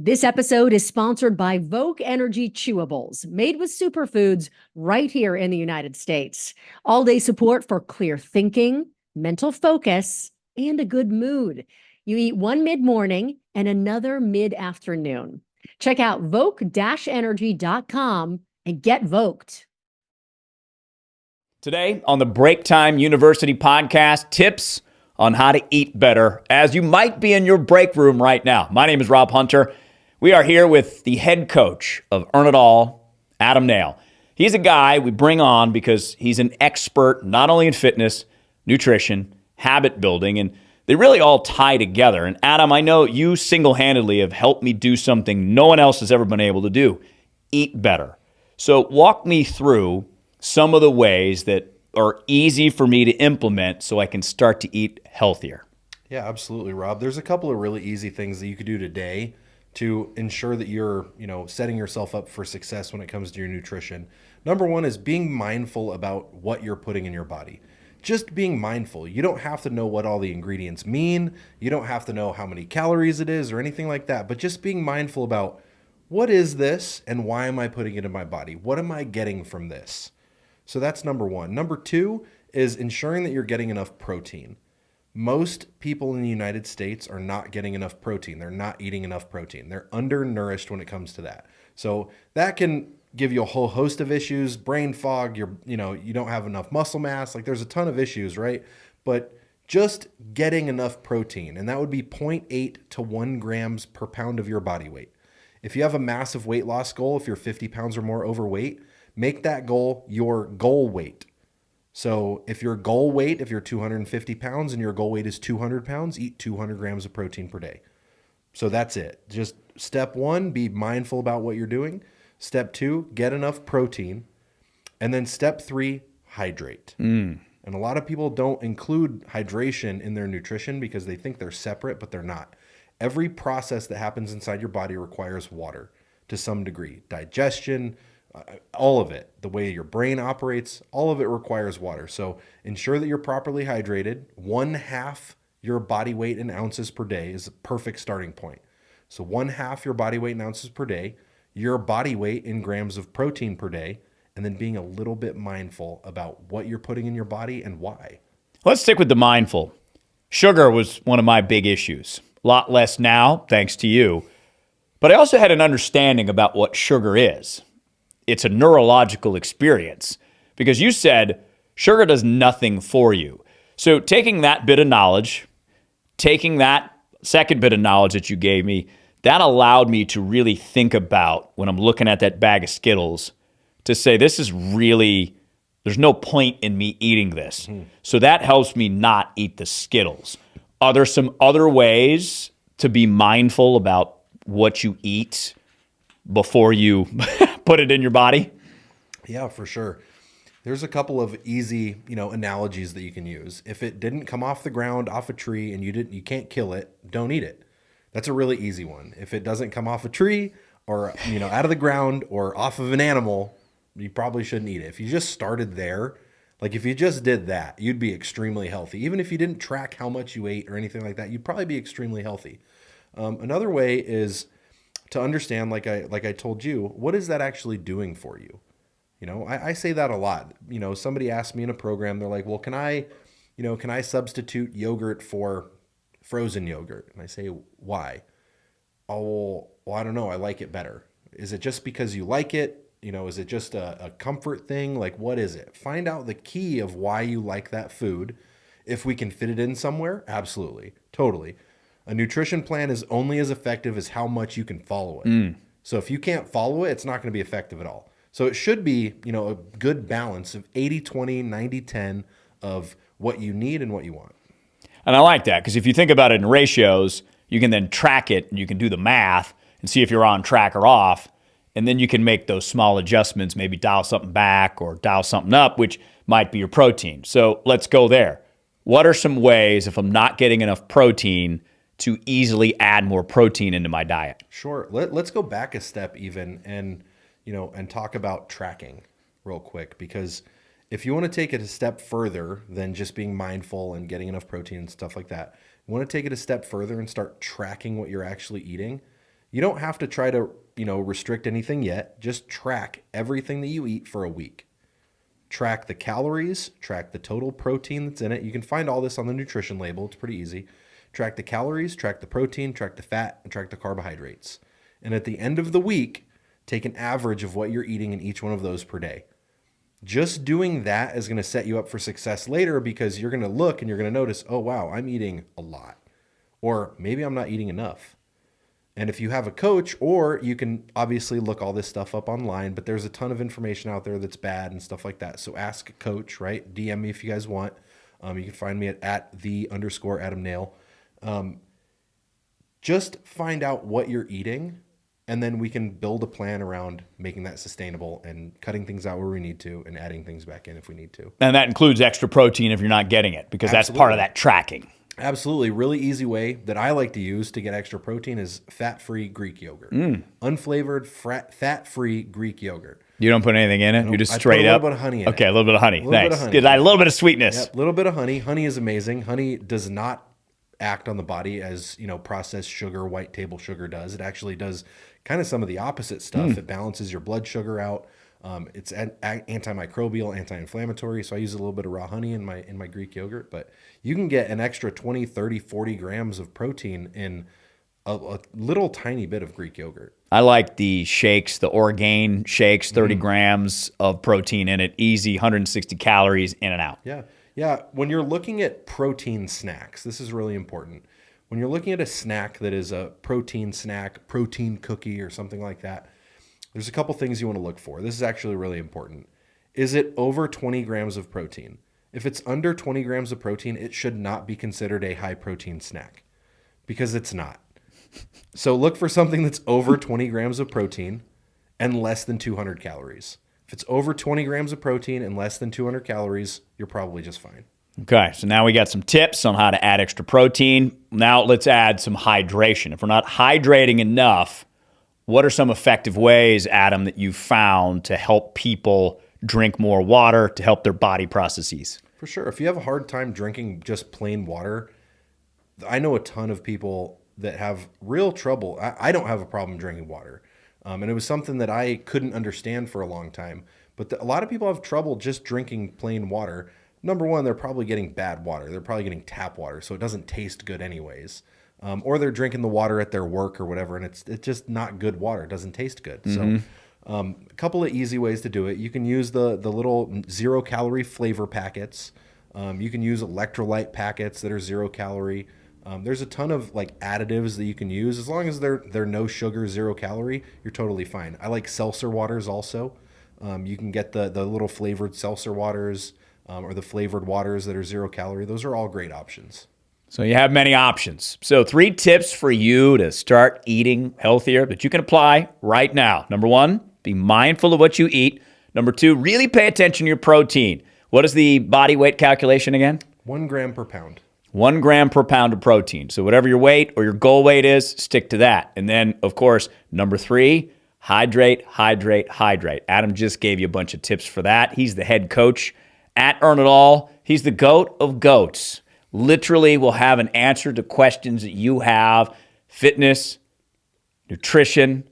This episode is sponsored by Vogue Energy Chewables, made with superfoods right here in the United States. All-day support for clear thinking, mental focus, and a good mood. You eat one mid-morning and another mid-afternoon. Check out vogue-energy.com and get Voked. Today on the Break Time University podcast, tips on how to eat better as you might be in your break room right now. My name is Rob Hunter. We are here with the head coach of Earn It All, Adam Niall. He's a guy we bring on because he's an expert not only in fitness, nutrition, habit building, and they really all tie together. And Adam, I know you single-handedly have helped me do something no one else has ever been able to do, eat better. So walk me through some of the ways that are easy for me to implement so I can start to eat healthier. Yeah, absolutely, Rob. There's a couple of really easy things that you could do today to ensure that you're, setting yourself up for success when it comes to your nutrition. Number one is being mindful about what you're putting in your body. Just being mindful. You don't have to know what all the ingredients mean. You don't have to know how many calories it is or anything like that, but just being mindful about what is this and why am I putting it in my body? What am I getting from this? So that's number one. Number two is ensuring that you're getting enough protein. Most people in the United States are not getting enough protein. They're not eating enough protein. They're undernourished when it comes to that. So that can give you a whole host of issues, brain fog, you don't have enough muscle mass. Like there's a ton of issues, right? But just getting enough protein, and that would be 0.8 to 1 grams per pound of your body weight. If you have a massive weight loss goal, if you're 50 pounds or more overweight, make that goal your goal weight. So if your goal weight, if you're 250 pounds and your goal weight is 200 pounds, eat 200 grams of protein per day. So that's it. Just step one, be mindful about what you're doing. Step two, get enough protein. And then step three, hydrate. And a lot of people don't include hydration in their nutrition because they think they're separate, but they're not. Every process that happens inside your body requires water to some degree. Digestion, all of it, the way your brain operates, all of it requires water. So ensure that you're properly hydrated. 1/2 your body weight in ounces per day is a perfect starting point. So 1/2 your body weight in ounces per day, your body weight in grams of protein per day, and then being a little bit mindful about what you're putting in your body and why. Let's stick with the mindful. Sugar was one of my big issues. A lot less now, thanks to you. But I also had an understanding about what sugar is. It's a neurological experience because you said sugar does nothing for you. So taking that bit of knowledge, taking that second bit of knowledge that you gave me, that allowed me to really think about when I'm looking at that bag of Skittles to say, this is really, there's no point in me eating this. So that helps me not eat the Skittles. Are there some other ways to be mindful about what you eat before you put it in your body? Yeah, for sure. There's a couple of easy, analogies that you can use. If it didn't come off the ground, off a tree, and you can't kill it, don't eat it. That's a really easy one. If it doesn't come off a tree or, out of the ground or off of an animal, you probably shouldn't eat it. If you just started there, like if you just did that, you'd be extremely healthy. Even if you didn't track how much you ate or anything like that, you'd probably be extremely healthy. Another way is to understand, like I told you, what is that actually doing for you? I say that a lot. Somebody asked me in a program, they're like, well, can I substitute yogurt for frozen yogurt? And I say, why? Oh, well, I don't know. I like it better. Is it just because you like it? Is it just a comfort thing? Like, what is it? Find out the key of why you like that food. If we can fit it in somewhere, absolutely, totally. A nutrition plan is only as effective as how much you can follow it. So if you can't follow it, it's not going to be effective at all. So it should be, a good balance of 80-20, 90-10 of what you need and what you want. And I like that because if you think about it in ratios, you can then track it and you can do the math and see if you're on track or off. And then you can make those small adjustments, maybe dial something back or dial something up, which might be your protein. So let's go there. What are some ways, if I'm not getting enough protein, to easily add more protein into my diet? Sure. Let's go back a step even and talk about tracking real quick, because if you want to take it a step further than just being mindful and getting enough protein and stuff like that, you want to take it a step further and start tracking what you're actually eating. You don't have to try to, restrict anything yet. Just track everything that you eat for a week. Track the calories, track the total protein that's in it. You can find all this on the nutrition label. It's pretty easy. Track the calories, track the protein, track the fat, and track the carbohydrates. And at the end of the week, take an average of what you're eating in each one of those per day. Just doing that is going to set you up for success later, because you're going to look and you're going to notice, oh, wow, I'm eating a lot. Or maybe I'm not eating enough. And if you have a coach, or you can obviously look all this stuff up online, but there's a ton of information out there that's bad and stuff like that. So ask a coach, right? DM me if you guys want. You can find me at @the_Adam Niall. Just find out what you're eating, and then we can build a plan around making that sustainable and cutting things out where we need to and adding things back in if we need to. And that includes extra protein if you're not getting it, because that's part of that tracking. Absolutely. Really easy way that I like to use to get extra protein is fat-free Greek yogurt. Unflavored, fat-free Greek yogurt. You don't put anything in it? You just straight up? I put a little bit of honey in it. Okay, a little bit of honey. Nice. Honey. Good. A little bit of sweetness. Yep, a little bit of honey. Honey is amazing. Honey does not act on the body as, processed sugar, white table sugar does. It actually does kind of some of the opposite stuff. It balances your blood sugar out. It's antimicrobial, anti-inflammatory. So I use a little bit of raw honey in my Greek yogurt, but you can get an extra 20, 30, 40 grams of protein in a little tiny bit of Greek yogurt. I like the shakes, the Orgain shakes, 30 grams of protein in it. Easy, 160 calories in and out. Yeah. Yeah. When you're looking at protein snacks, this is really important. When you're looking at a snack that is a protein snack, protein cookie or something like that, there's a couple things you want to look for. This is actually really important. Is it over 20 grams of protein? If it's under 20 grams of protein, it should not be considered a high protein snack, because it's not. So look for something that's over 20 grams of protein and less than 200 calories. If it's over 20 grams of protein and less than 200 calories, you're probably just fine. Okay, so now we got some tips on how to add extra protein. Now let's add some hydration. If we're not hydrating enough, what are some effective ways, Adam, that you've found to help people drink more water to help their body processes? For sure. If you have a hard time drinking just plain water, I know a ton of people that have real trouble. I don't have a problem drinking water. And it was something that I couldn't understand for a long time. But a lot of people have trouble just drinking plain water. Number one, they're probably getting bad water. They're probably getting tap water, so it doesn't taste good anyways. Or they're drinking the water at their work or whatever, and it's just not good water. It doesn't taste good. So a couple of easy ways to do it. You can use the little 0-calorie flavor packets. You can use electrolyte packets that are 0-calorie. There's a ton of additives that you can use. As long as they're no sugar, 0-calorie, you're totally fine. I like seltzer waters also. You can get the little flavored seltzer waters or the flavored waters that are 0-calorie. Those are all great options. So you have many options. So 3 tips for you to start eating healthier that you can apply right now. Number 1, be mindful of what you eat. Number 2, really pay attention to your protein. What is the body weight calculation again? 1 gram per pound. 1 gram per pound of protein. So whatever your weight or your goal weight is, stick to that. And then, of course, number 3, hydrate, hydrate, hydrate. Adam just gave you a bunch of tips for that. He's the head coach at Earn It All. He's the GOAT of GOATs. Literally will have an answer to questions that you have, fitness, nutrition,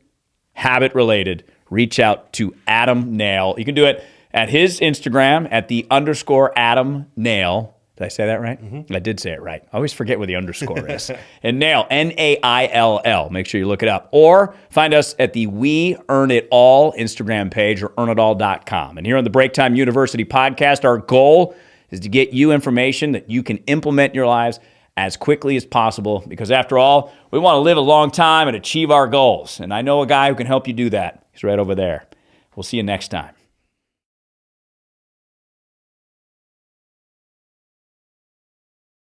habit related. Reach out to Adam Niall. You can do it at his Instagram at _Adam Niall. Did I say that right? Mm-hmm. I did say it right. I always forget where the underscore is. And Niall, N-A-I-L-L. Make sure you look it up. Or find us at the We Earn It All Instagram page or earnitall.com. And here on the Break Time University podcast, our goal is to get you information that you can implement in your lives as quickly as possible, because after all, we want to live a long time and achieve our goals. And I know a guy who can help you do that. He's right over there. We'll see you next time.